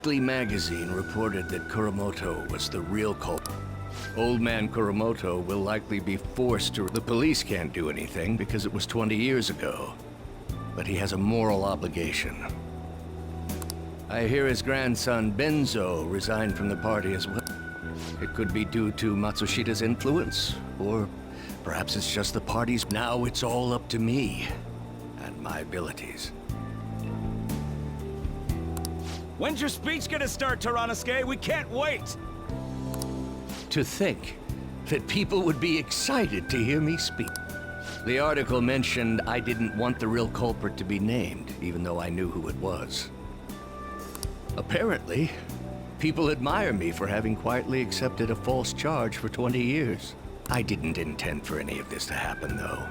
Weekly magazine reported that Kuramoto was the real culprit. Old man Kuramoto will likely be forced to... The police can't do anything because it was 20 years ago. But he has a moral obligation. I hear his grandson, Benzo, resigned from the party as well. It could be due to Matsushida's influence, or perhaps it's just the party's... Now it's all up to me, and my abilities. When's your speech gonna start, Toranosuke? We can't wait! To think that people would be excited to hear me speak. The article mentioned I didn't want the real culprit to be named, even though I knew who it was. Apparently, people admire me for having quietly accepted a false charge for 20 years. I didn't intend for any of this to happen, though.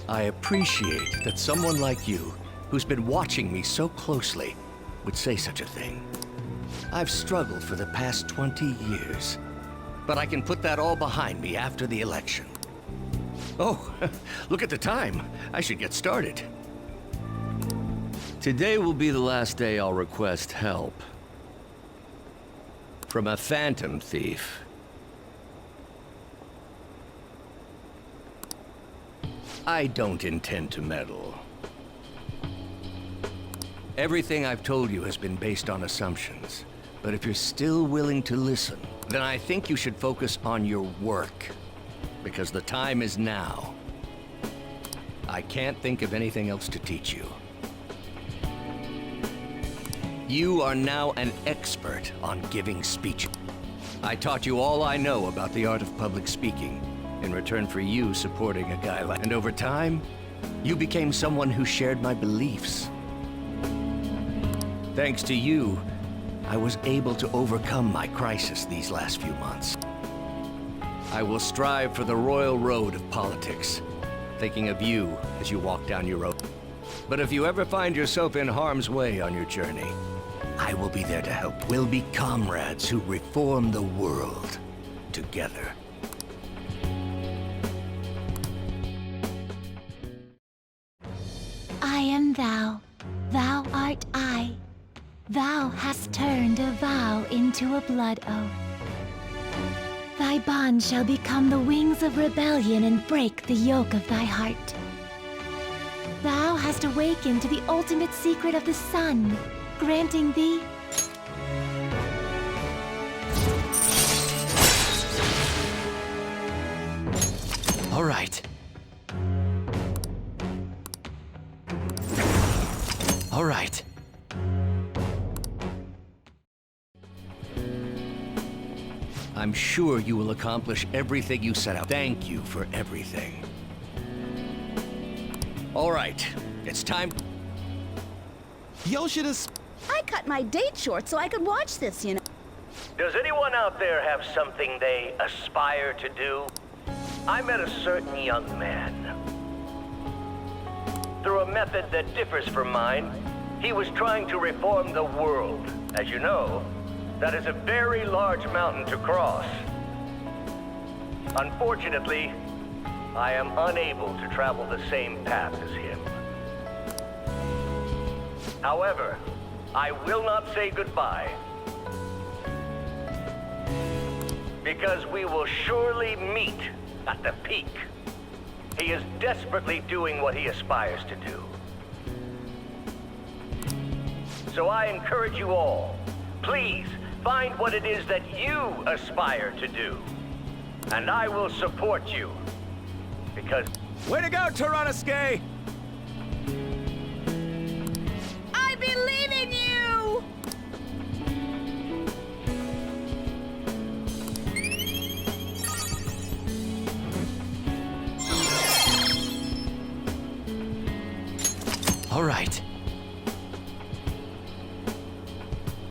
I appreciate that someone like you, who's been watching me so closely, would say such a thing. I've struggled for the past 20 years, but I can put that all behind me after the election. Oh, look at the time. I should get started. Today will be the last day I'll request help from a phantom thief. I don't intend to meddle. Everything I've told you has been based on assumptions. But if you're still willing to listen, then I think you should focus on your work. Because the time is now. I can't think of anything else to teach you. You are now an expert on giving speeches. I taught you all I know about the art of public speaking, in return for you supporting a guy like... And over time, you became someone who shared my beliefs. Thanks to you, I was able to overcome my crisis these last few months. I will strive for the royal road of politics, thinking of you as you walk down your road. But if you ever find yourself in harm's way on your journey, I will be there to help. We'll be comrades who reform the world together. I am thou, thou art I. Thou hast turned a vow into a blood oath. Thy bond shall become the wings of rebellion and break the yoke of thy heart. Thou hast awakened to the ultimate secret of the sun, granting thee... All right. All right. I'm sure you will accomplish everything you set out. Thank you for everything. All right, it's time. Yoshida's... I cut my date short so I could watch this, you know. Does anyone out there have something they aspire to do? I met a certain young man. Through a method that differs from mine, he was trying to reform the world. As you know, that is a very large mountain to cross. Unfortunately, I am unable to travel the same path as him. However, I will not say goodbye. Because we will surely meet at the peak. He is desperately doing what he aspires to do. So I encourage you all, please find what it is that you aspire to do. And I will support you. Because... Way to go, Toranosuke! I believe in you! All right.